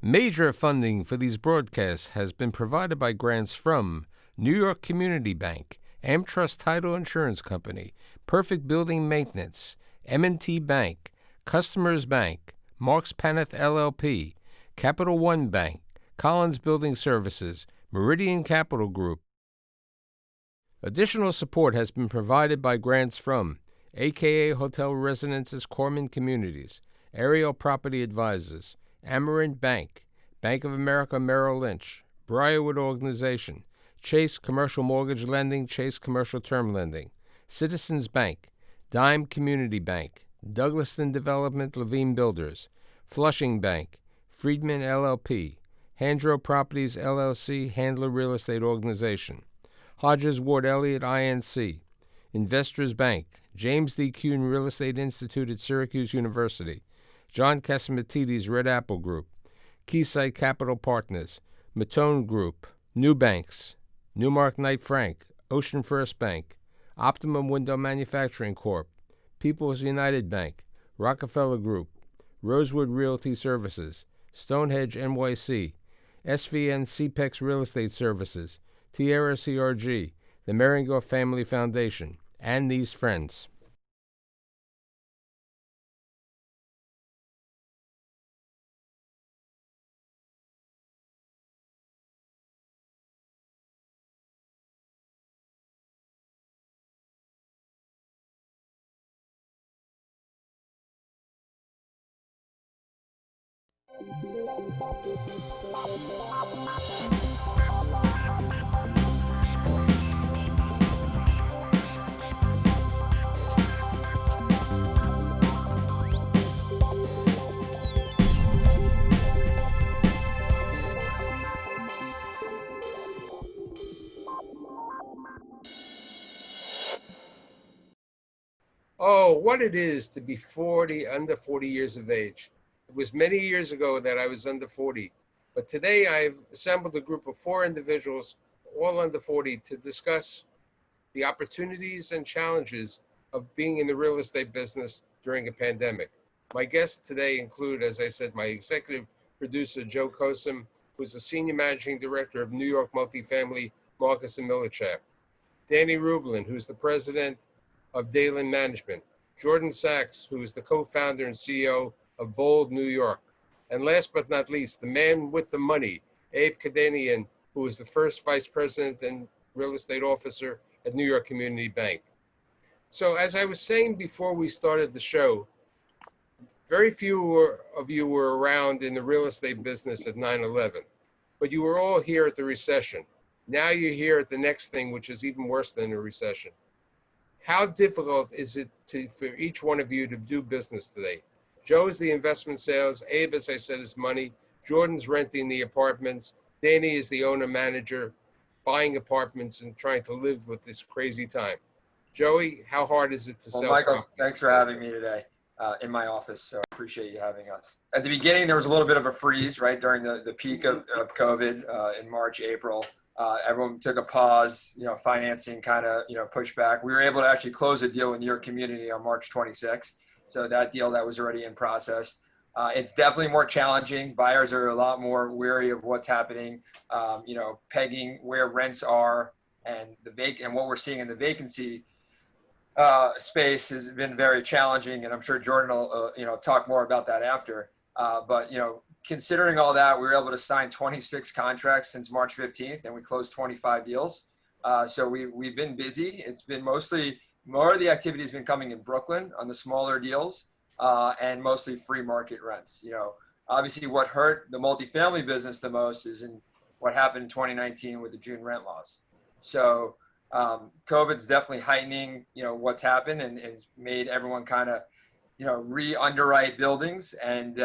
Major funding for these broadcasts has been provided by grants from New York Community Bank, AmTrust Title Insurance Company, Perfect Building Maintenance, M&T Bank, Customers Bank, Marks Paneth LLP, Capital One Bank, Collins Building Services, Meridian Capital Group. Additional support has been provided by grants from AKA Hotel Residences Corman Communities, Ariel Property Advisors, Amerant Bank, Bank of America Merrill Lynch, Briarwood Organization, Chase Commercial Mortgage Lending, Chase Commercial Term Lending, Citizens Bank, Dime Community Bank, Douglaston Development Levine Builders, Flushing Bank, Friedman LLP, Handro Properties LLC, Handler Real Estate Organization, Hodges Ward Elliott INC, Investors Bank, James D. Kuhn Real Estate Institute at Syracuse University, John Casamatides Red Apple Group, Keysight Capital Partners, Matone Group, New Banks, Newmark Knight Frank, Ocean First Bank, Optimum Window Manufacturing Corp., People's United Bank, Rockefeller Group, Rosewood Realty Services, Stonehenge NYC, SVN CPEX Real Estate Services, Tierra CRG, the Meringer Family Foundation, and these friends. Oh, what it is to be 40, under 40 years of age. It was many years ago that I was under 40, but today I've assembled a group of 4 individuals, all under 40, to discuss the opportunities and challenges of being in the real estate business during a pandemic. My guests today include, as I said, my executive producer, Joe Kosum, who's the senior managing director of New York Multifamily, Marcus & Millichap, Danny Rublin, who's the president of Dalen Management, Jordan Sachs, who is the co-founder and CEO of Bold New York, and last but not least, the man with the money, Abe Kadanian, who is the first vice president and real estate officer at New York Community Bank. So as I was saying before we started the show, very few of you were around in the real estate business at 9/11, but you were all here at the recession. Now you're here at the next thing, which is even worse than a recession. How difficult is it for each one of you to do business today? Joe is the investment sales. Abe, as I said, is money. Jordan's renting the apartments. Danny is the owner manager, buying apartments and trying to live with this crazy time. Joey, how hard is it to sell Michael, properties? thanks for having me today in my office. So I appreciate you having us. At the beginning, there was a little bit of a freeze, right, during the peak of COVID in March, April. Everyone took a pause, financing kind of, pushed back. We were able to actually close a deal with New York Community on March 26th. So that deal that was already in process. It's definitely more challenging. Buyers are a lot more wary of what's happening, pegging where rents are and and what we're seeing in the vacancy space has been very challenging. And I'm sure Jordan will, talk more about that after. But considering all that, we were able to sign 26 contracts since March 15th, and we closed 25 deals. So we've been busy. It's been mostly, more of the activity has been coming in Brooklyn on the smaller deals, and mostly free market rents. Obviously what hurt the multifamily business the most is in what happened in 2019 with the June rent laws. So COVID's definitely heightening, what's happened and made everyone kind of, re-underwrite buildings and,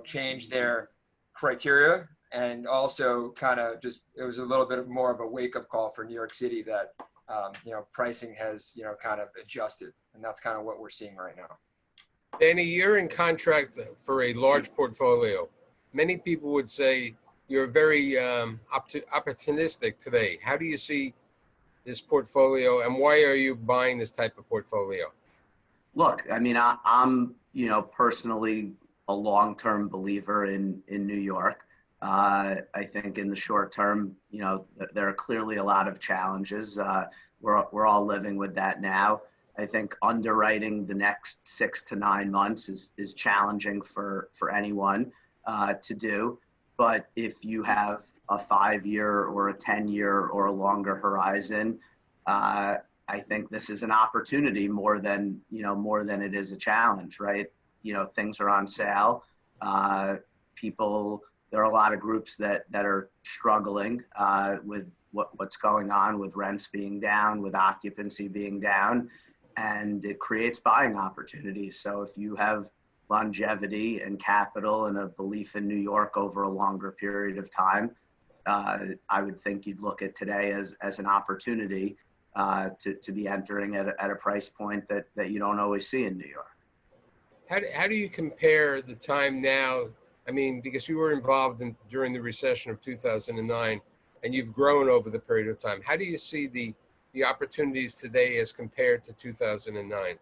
change their criteria. And also kind of it was a little bit more of a wake-up call for New York City that, pricing has, kind of adjusted. And that's kind of what we're seeing right now. Danny, you're in contract for a large portfolio. Many people would say you're very opportunistic today. How do you see this portfolio and why are you buying this type of portfolio? Look, I mean, I'm, personally a long-term believer in New York. I think in the short term, there are clearly a lot of challenges. We're all living with that now. I think underwriting the next 6 to 9 months is challenging for anyone to do. But if you have a 5-year or a 10-year or a longer horizon, I think this is an opportunity more than it is a challenge, right? Things are on sale. There are a lot of groups that are struggling with what's going on with rents being down, with occupancy being down, and it creates buying opportunities. So if you have longevity and capital and a belief in New York over a longer period of time, I would think you'd look at today as an opportunity to be entering at a price point that you don't always see in New York. How do you compare the time now? I mean, because you were involved during the recession of 2009, and you've grown over the period of time. How do you see the opportunities today as compared to 2009?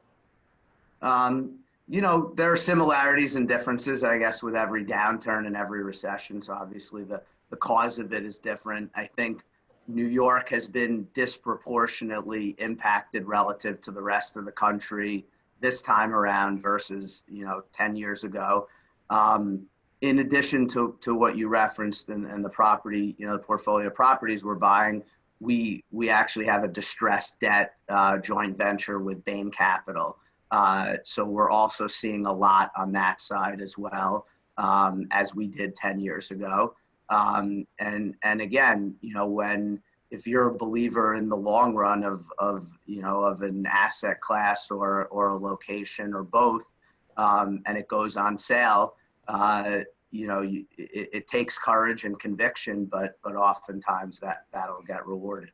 There are similarities and differences, I guess, with every downturn and every recession. So obviously the cause of it is different. I think New York has been disproportionately impacted relative to the rest of the country this time around versus 10 years ago. In addition to what you referenced and the property, the portfolio properties we're buying, we actually have a distressed debt joint venture with Bain Capital. So we're also seeing a lot on that side as well, as we did 10 years ago. And again, if you're a believer in the long run of an asset class or a location or both, and it goes on sale, it takes courage and conviction, but oftentimes that'll get rewarded,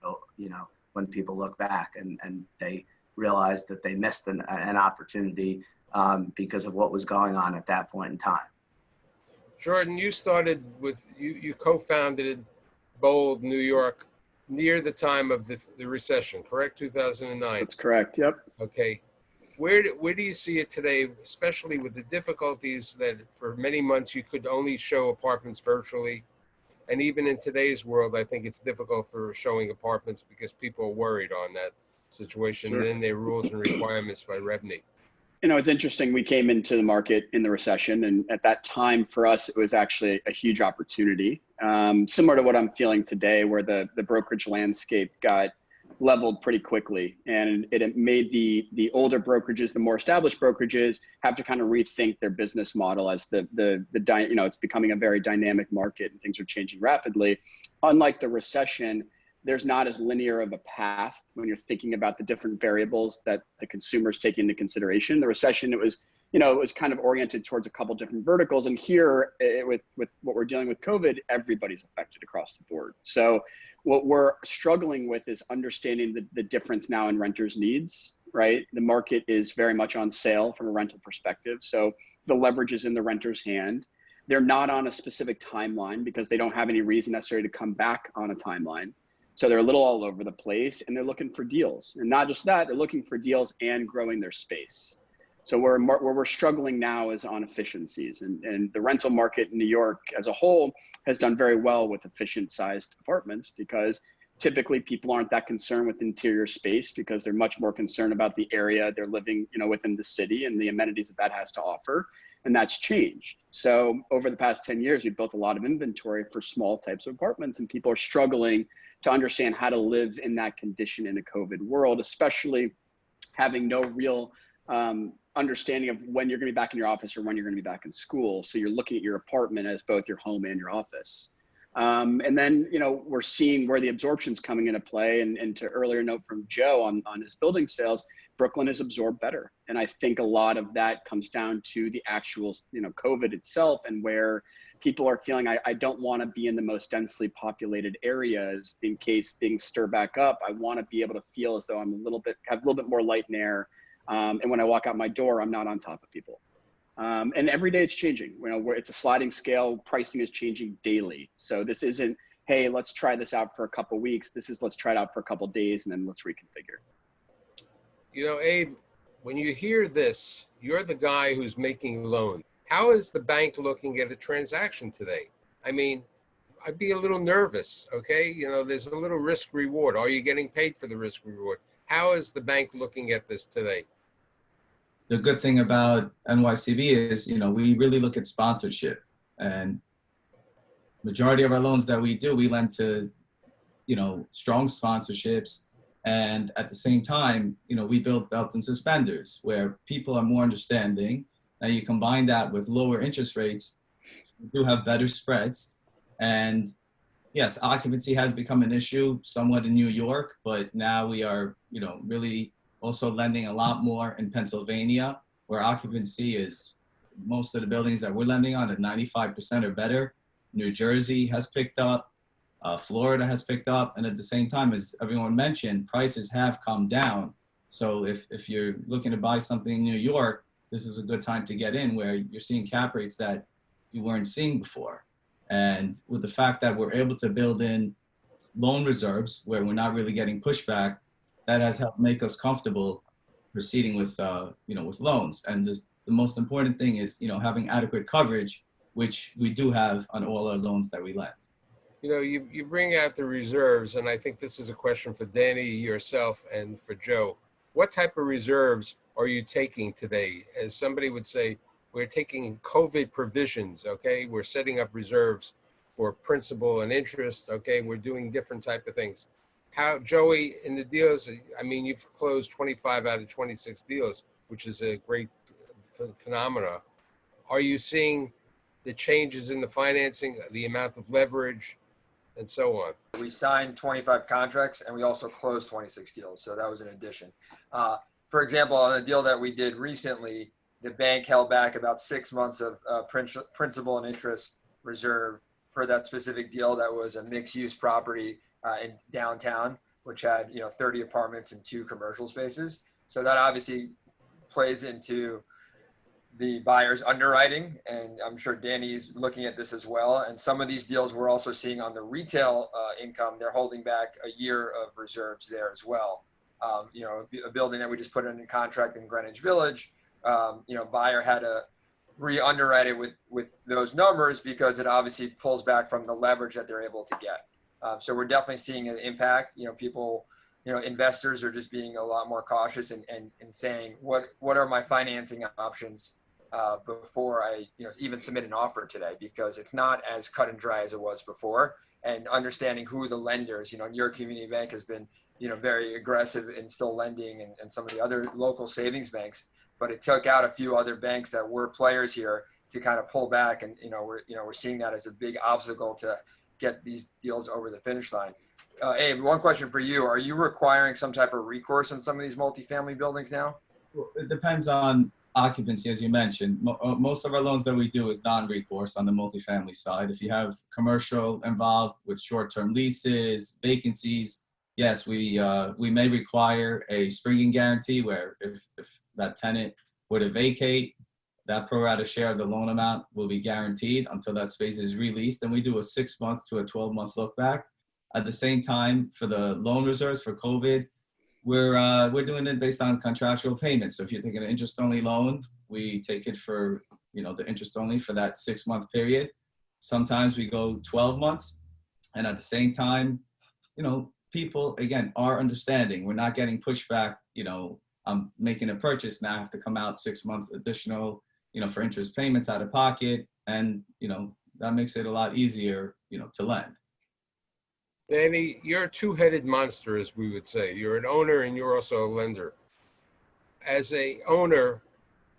when people look back and they realize that they missed an opportunity because of what was going on at that point in time. Jordan, you started you co-founded Bold New York near the time of the recession, correct? 2009. That's correct. Yep. Okay. Where do you see it today, especially with the difficulties that for many months you could only show apartments virtually? And even in today's world, I think it's difficult for showing apartments because people are worried on that situation. Sure. And then there are rules and requirements by REBNY. It's interesting. We came into the market in the recession, and at that time for us, it was actually a huge opportunity. Similar to what I'm feeling today, where the brokerage landscape got leveled pretty quickly, and it made the older brokerages, the more established brokerages, have to kind of rethink their business model as it's becoming a very dynamic market and things are changing rapidly. Unlike the recession, there's not as linear of a path when you're thinking about the different variables that the consumers take into consideration. The recession, it was kind of oriented towards a couple different verticals. And here with what we're dealing with COVID, everybody's affected across the board. So what we're struggling with is understanding the difference now in renters' needs, right? The market is very much on sale from a rental perspective. So the leverage is in the renter's hand. They're not on a specific timeline because they don't have any reason necessarily to come back on a timeline. So they're a little all over the place, and they're looking for deals. And not just that, they're looking for deals and growing their space. So where we're struggling now is on efficiencies. And the rental market in New York as a whole has done very well with efficient sized apartments, because typically people aren't that concerned with interior space because they're much more concerned about the area they're living, within the city and the amenities that has to offer. And that's changed. So over the past 10 years, we've built a lot of inventory for small types of apartments, and people are struggling to understand how to live in that condition in a COVID world, especially having no real understanding of when you're going to be back in your office or when you're going to be back in school. So you're looking at your apartment as both your home and your office. And then, we're seeing where the absorption's coming into play. And to earlier note from Joe on his building sales, Brooklyn has absorbed better. And I think a lot of that comes down to the actual, COVID itself, and where people are feeling, I don't want to be in the most densely populated areas in case things stir back up. I want to be able to feel as though have a little bit more light and air. And when I walk out my door, I'm not on top of people. And every day it's changing. Where it's a sliding scale, pricing is changing daily. So this isn't, hey, let's try this out for a couple of weeks. This is, let's try it out for a couple of days and then let's reconfigure. Abe, when you hear this, you're the guy who's making loans. How is the bank looking at a transaction today? I mean, I'd be a little nervous, okay? You know, there's a little risk reward. Are you getting paid for the risk reward? How is the bank looking at this today? The good thing about NYCB is, we really look at sponsorship, and majority of our loans that we do, we lend to, strong sponsorships. And at the same time, we build belt and suspenders where people are more understanding. Now you combine that with lower interest rates, you do have better spreads. And yes, occupancy has become an issue somewhat in New York, but now we are, really also lending a lot more in Pennsylvania, where occupancy is, most of the buildings that we're lending on at 95% or better. New Jersey has picked up, Florida has picked up, and at the same time, as everyone mentioned, prices have come down. So if you're looking to buy something in New York, this is a good time to get in, where you're seeing cap rates that you weren't seeing before. And with the fact that we're able to build in loan reserves where we're not really getting pushback, that has helped make us comfortable proceeding with, with loans. And the most important thing is, having adequate coverage, which we do have on all our loans that we lend. You bring out the reserves, and I think this is a question for Danny, yourself, and for Joe. What type of reserves are you taking today? As somebody would say, we're taking COVID provisions, okay? We're setting up reserves for principal and interest, okay? We're doing different type of things. How, Joey, in the deals, I mean, you've closed 25 out of 26 deals, which is a great phenomena. Are you seeing the changes in the financing, the amount of leverage, and so on? We signed 25 contracts and we also closed 26 deals. So that was an addition. For example, on a deal that we did recently, the bank held back about 6 months of principal and interest reserve for that specific deal. That was a mixed use property in downtown, which had 30 apartments and 2 commercial spaces. So that obviously plays into the buyer's underwriting, and I'm sure Danny's looking at this as well. And some of these deals we're also seeing on the retail income, they're holding back a year of reserves there as well. A building that we just put in contract in Greenwich Village, buyer had to re-underwrite it with those numbers because it obviously pulls back from the leverage that they're able to get. So we're definitely seeing an impact. People, investors are just being a lot more cautious and saying, what are my financing options before I, even submit an offer today, because it's not as cut and dry as it was before. And understanding who the lenders, New York Community Bank has been, very aggressive in still lending, and some of the other local savings banks, but it took out a few other banks that were players here to kind of pull back. And, we're seeing that as a big obstacle to get these deals over the finish line. Abe, one question for you. Are you requiring some type of recourse in some of these multifamily buildings now? Well, it depends on occupancy, as you mentioned. Most of our loans that we do is non-recourse on the multifamily side. If you have commercial involved with short-term leases, vacancies, yes, we may require a springing guarantee where if that tenant were to vacate, that pro rata share of the loan amount will be guaranteed until that space is released. And we do a 6-month to a 12-month look back. At the same time, for the loan reserves for COVID, we're doing it based on contractual payments. So if you're taking an interest-only loan, we take it for, the interest-only for that 6-month period. Sometimes we go 12 months. And at the same time, people, again, are understanding. We're not getting pushback. I'm making a purchase now, I have to come out 6 months additional, for interest payments out of pocket. And, that makes it a lot easier, to lend. Danny, you're a two-headed monster, as we would say. You're an owner and you're also a lender. As a owner,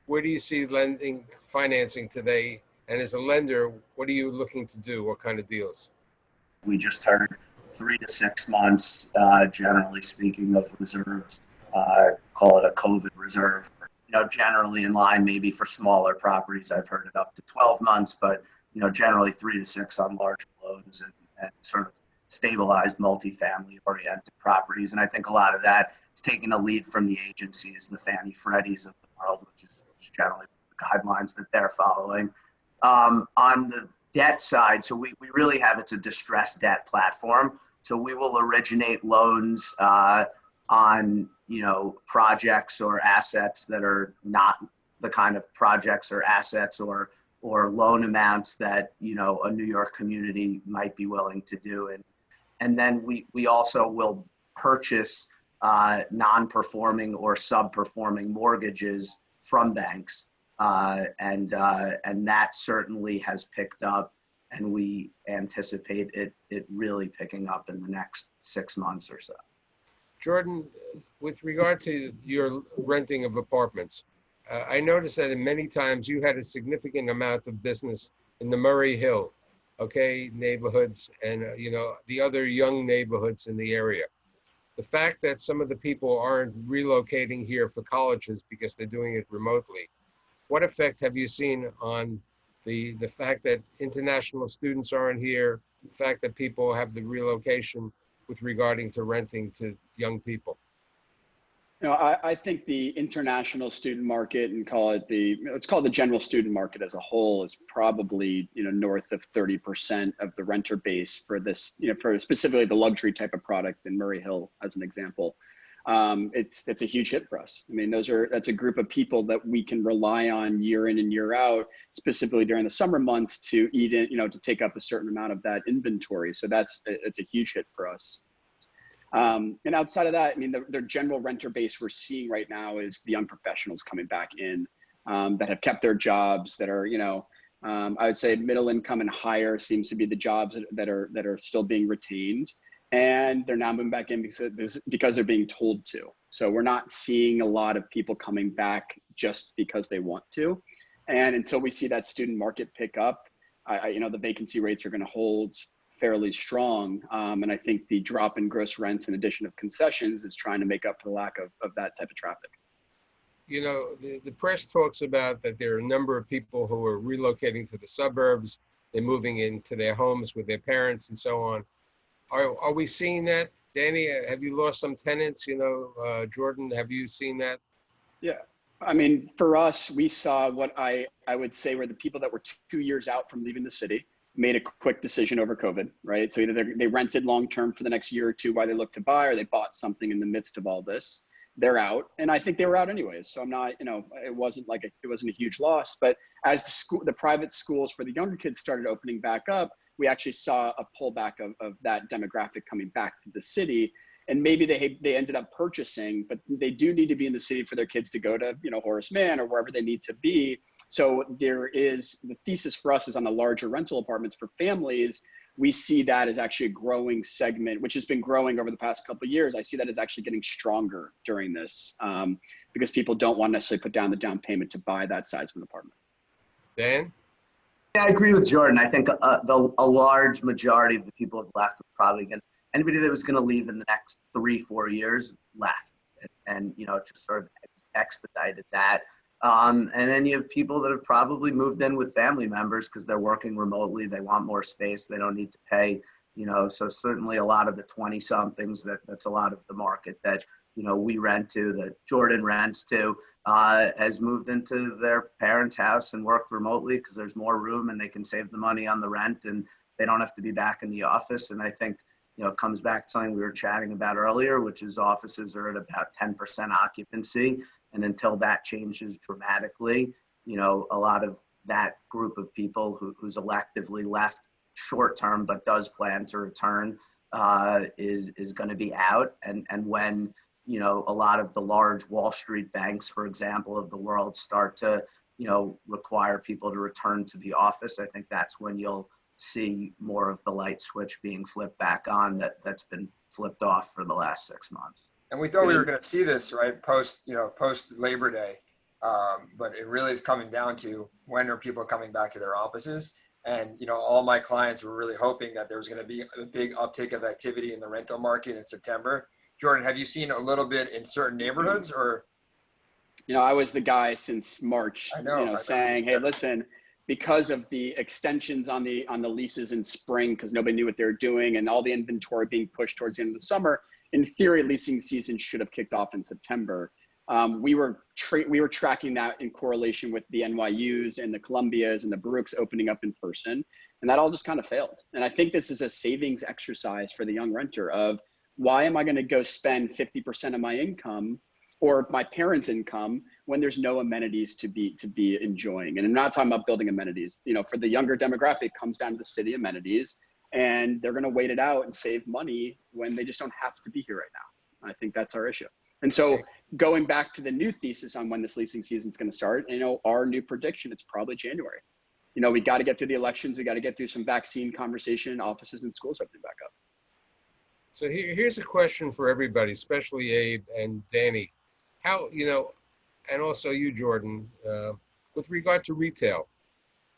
where do you see lending, financing today? And as a lender, what are you looking to do? What kind of deals? We just heard 3 to 6 months, generally speaking, of reserves. Call it a COVID reserve. Generally in line, maybe for smaller properties, I've heard it up to 12 months, but generally 3 to 6 on larger loans and sort of stabilized multifamily oriented properties. And I think a lot of that is taking a lead from the agencies, the Fannie Freddies of the world, which is generally the guidelines that they're following. On the debt side, so we really have, it's a distressed debt platform. So we will originate loans on, projects or assets that are not the kind of projects or assets or or loan amounts that, you know, a New York community might be willing to do. And then we also will purchase non-performing or sub-performing mortgages from banks. And that certainly has picked up, and we anticipate it really picking up in the next 6 months or so. Jordan, with regard to your renting of apartments, I noticed that in many times you had a significant amount of business in the Murray Hill, okay, neighborhoods and, you know, the other young neighborhoods in the area. The fact that some of the people aren't relocating here for colleges because they're doing it remotely, what effect have you seen on the fact that international students aren't here, the fact that people have the relocation with regarding to renting to young people? You know, I think the international student market, and let's call it the general student market as a whole, is probably, you know, north of 30% of the renter base for this, you know, for specifically the luxury type of product in Murray Hill, as an example. It's a huge hit for us. I mean, that's a group of people that we can rely on year in and year out, specifically during the summer months, to eat in, you know, to take up a certain amount of that inventory. So it's a huge hit for us. And outside of that, I mean, the general renter base we're seeing right now is the young professionals coming back in, that have kept their jobs, that are, you know, I would say middle income and higher seems to be the jobs that are still being retained. And they're now moving back in because they're being told to. So we're not seeing a lot of people coming back just because they want to. And until we see that student market pick up, you know, the vacancy rates are going to hold fairly strong. And I think the drop in gross rents in addition of concessions is trying to make up for the lack of that type of traffic. You know, the press talks about that there are a number of people who are relocating to the suburbs, they're moving into their homes with their parents and so on. Are we seeing that? Danny, have you lost some tenants? You know, Jordan, have you seen that? Yeah. I mean, for us, we saw what I would say were the people that were 2 years out from leaving the city, made a quick decision over COVID, right? So either they rented long-term for the next year or two while they looked to buy, or they bought something in the midst of all this. They're out. And I think they were out anyways. So I'm not, you know, it wasn't a huge loss, but as the private schools for the younger kids started opening back up, we actually saw a pullback of that demographic coming back to the city. And maybe they ended up purchasing, but they do need to be in the city for their kids to go to, you know, Horace Mann or wherever they need to be. So the thesis for us is on the larger rental apartments for families. We see that as actually a growing segment, which has been growing over the past couple of years. I see that as actually getting stronger during this, because people don't want to necessarily put down the down payment to buy that size of an apartment. Dan? Yeah, I agree with Jordan. I think a large majority of the people who have left are probably anybody that was going to leave in the next 3-4 years left, and you know, it just sort of expedited that. And then you have people that have probably moved in with family members because they're working remotely. They want more space. They don't need to pay, you know, so certainly a lot of the 20 somethings that's a lot of the market that, you know, we rent to, that Jordan rents to, has moved into their parents' house and worked remotely because there's more room and they can save the money on the rent and they don't have to be back in the office. And I think, you know, it comes back to something we were chatting about earlier, which is offices are at about 10% occupancy. And until that changes dramatically, you know, a lot of that group of people who's electively left short term but does plan to return is going to be out. And when, you know, a lot of the large Wall Street banks, for example, of the world start to, you know, require people to return to the office, I think that's when you'll see more of the light switch being flipped back on that's been flipped off for the last 6 months. And we thought we were going to see this, right, post Labor Day, but it really is coming down to when are people coming back to their offices. And, you know, all my clients were really hoping that there was going to be a big uptick of activity in the rental market in September. Jordan, have you seen a little bit in certain neighborhoods, or? You know, I was the guy since March, saying, hey, listen, because of the extensions on the leases in spring, because nobody knew what they were doing, and all the inventory being pushed towards the end of the summer, in theory, leasing season should have kicked off in September. We were tracking that in correlation with the NYUs and the Columbias and the Baruchs opening up in person, and that all just kind of failed. And I think this is a savings exercise for the young renter of, why am I going to go spend 50% of my income or my parents' income when there's no amenities to be enjoying. And I'm not talking about building amenities. You know, for the younger demographic, it comes down to the city amenities, and they're going to wait it out and save money when they just don't have to be here right now. I think that's our issue. And so going back to the new thesis on when this leasing season is going to start, you know, our new prediction, it's probably January. You know, we got to get through the elections. We got to get through some vaccine conversation, offices and schools opening back up. So here's a question for everybody, especially Abe and Danny. How, you know, and also you, Jordan, with regard to retail,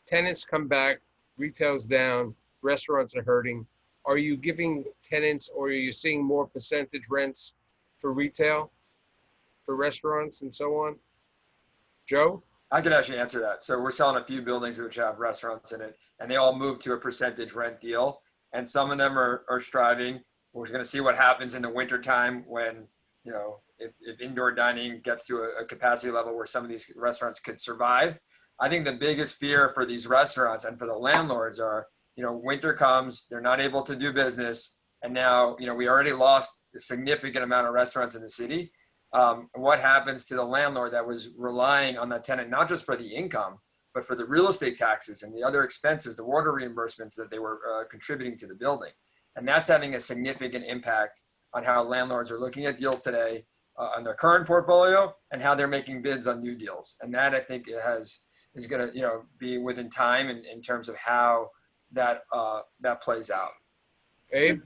tenants come back, retail's down, restaurants are hurting. Are you giving tenants, or are you seeing more percentage rents for retail, for restaurants and so on? Joe? I could actually answer that. So we're selling a few buildings which have restaurants in it, and they all move to a percentage rent deal. And some of them are striving. We're going to see what happens in the wintertime when, you know, if indoor dining gets to a capacity level where some of these restaurants could survive. I think the biggest fear for these restaurants and for the landlords are, you know, winter comes, they're not able to do business. And now, you know, we already lost a significant amount of restaurants in the city. What happens to the landlord that was relying on that tenant, not just for the income, but for the real estate taxes and the other expenses, the water reimbursements that they were contributing to the building. And that's having a significant impact on how landlords are looking at deals today on their current portfolio and how they're making bids on new deals. And that, I think, is going to, you know, be within time in terms of how that plays out. Abe?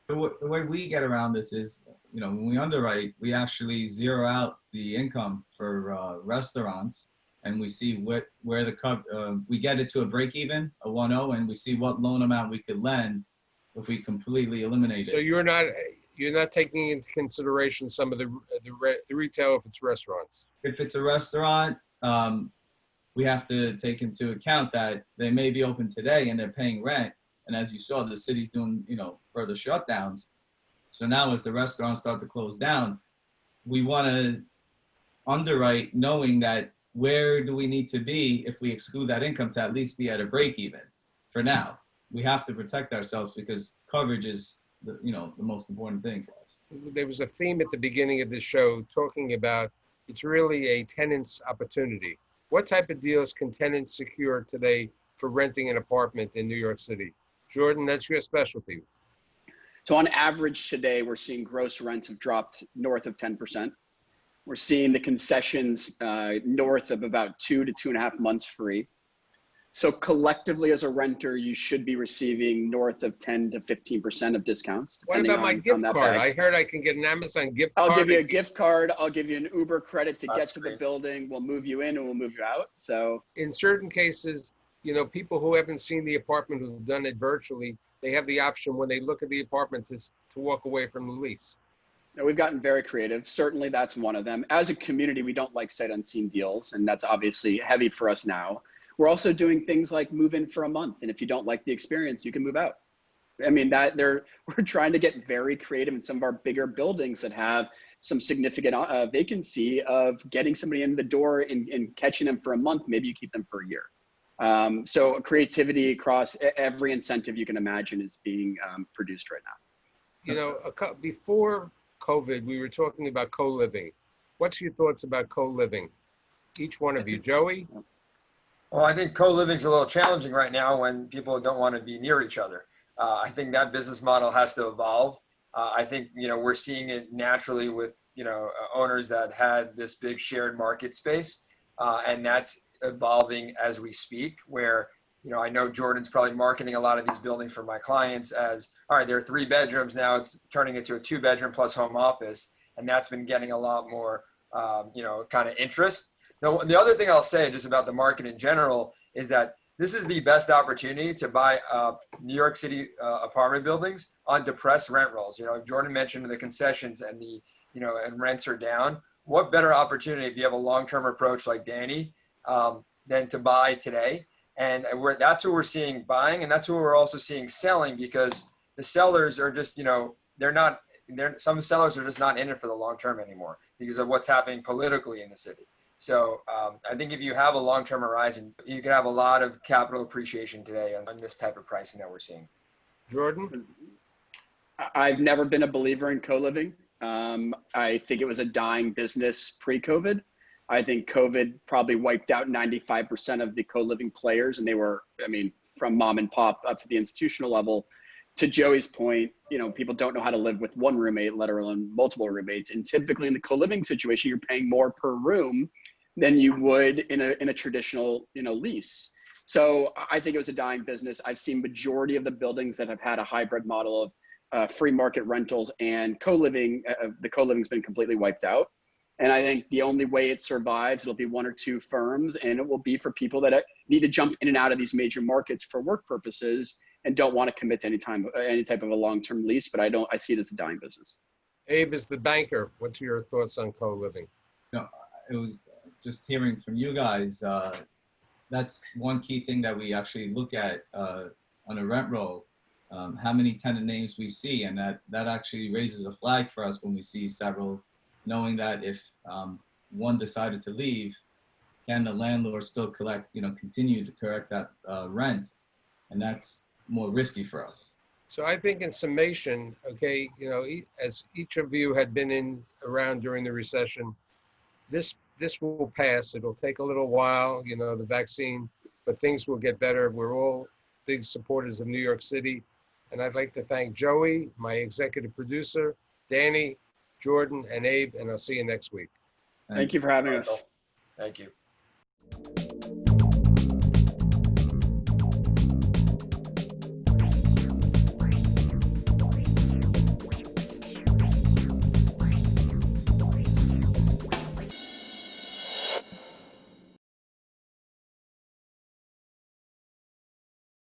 The way we get around this is, you know, when we underwrite, we actually zero out the income for restaurants, and we see where we get it to a break even, a 1.0, and we see what loan amount we could lend if we completely eliminate it. So you're not taking into consideration some of the retail if it's restaurants? If it's a restaurant, we have to take into account that they may be open today and they're paying rent. And as you saw, the city's doing, you know, further shutdowns. So now as the restaurants start to close down, we want to underwrite knowing that where do we need to be if we exclude that income to at least be at a break even. For now, we have to protect ourselves because coverage is the most important thing for us. There was a theme at the beginning of this show talking about it's really a tenant's opportunity. What type of deals can tenants secure today for renting an apartment in New York City? Jordan, that's your specialty. So on average today, we're seeing gross rents have dropped north of 10%. We're seeing the concessions north of about 2 to 2.5 months free. So collectively as a renter, you should be receiving north of 10 to 15% of discounts. What about my gift card? I heard I can get an Amazon gift card. I'll give you a gift card. I'll give you an Uber credit to get to great. the building. We'll move you in and we'll move you out. So in certain cases, you know, people who haven't seen the apartment who've done it virtually, they have the option when they look at the apartment to walk away from the lease. Now, we've gotten very creative. Certainly that's one of them. As a community, we don't like sight unseen deals, and that's obviously heavy for us now. We're also doing things like move in for a month, and if you don't like the experience, you can move out. I mean, we're trying to get very creative in some of our bigger buildings that have some significant vacancy of getting somebody in the door and catching them for a month. Maybe you keep them for a year. So creativity across every incentive you can imagine is being produced right now. You know, before COVID, we were talking about co-living. What's your thoughts about co-living? Each one of you. Joey? Well, I think co-living is a little challenging right now when people don't want to be near each other. I think that business model has to evolve. I think, you know, we're seeing it naturally with, you know, owners that had this big shared market space. And that's evolving as we speak, where, you know, I know Jordan's probably marketing a lot of these buildings for my clients as, all right, there are 3 bedrooms. Now it's turning into a 2-bedroom plus home office. And that's been getting a lot more, you know, kind of interest. Now, the other thing I'll say just about the market in general is that this is the best opportunity to buy New York City apartment buildings on depressed rent rolls. You know, Jordan mentioned the concessions and and rents are down. What better opportunity if you have a long-term approach like Danny than to buy today? And that's who we're seeing buying, and that's who we're also seeing selling, because the sellers are just, you know, some sellers are just not in it for the long term anymore because of what's happening politically in the city. So I think if you have a long-term horizon, you can have a lot of capital appreciation today on this type of pricing that we're seeing. Jordan? I've never been a believer in co-living. I think it was a dying business pre-COVID. I think COVID probably wiped out 95% of the co-living players, and they were, I mean, from mom and pop up to the institutional level. To Joey's point, you know, people don't know how to live with one roommate, let alone multiple roommates. And typically in the co-living situation, you're paying more per room than you would in a traditional, you know, lease. So I think it was a dying business. I've seen majority of the buildings that have had a hybrid model of free market rentals and co-living, the co-living's been completely wiped out. And I think the only way it survives, it'll be one or two firms, and it will be for people that need to jump in and out of these major markets for work purposes and don't want to commit to any type of a long-term lease. But I see it as a dying business. Abe is the banker. What's your thoughts on co-living? No, it was just hearing from you guys. That's one key thing that we actually look at on a rent roll. How many tenant names we see, and that actually raises a flag for us when we see several, knowing that if one decided to leave, can the landlord still continue to collect that rent, and that's more risky for us. So I think in summation, okay, you know, as each of you had been around during the recession, this will pass. It'll take a little while, you know, the vaccine, but things will get better. We're all big supporters of New York City. And I'd like to thank Joey, my executive producer, Danny, Jordan, and Abe, and I'll see you next week. Thank you for having us. Thank you.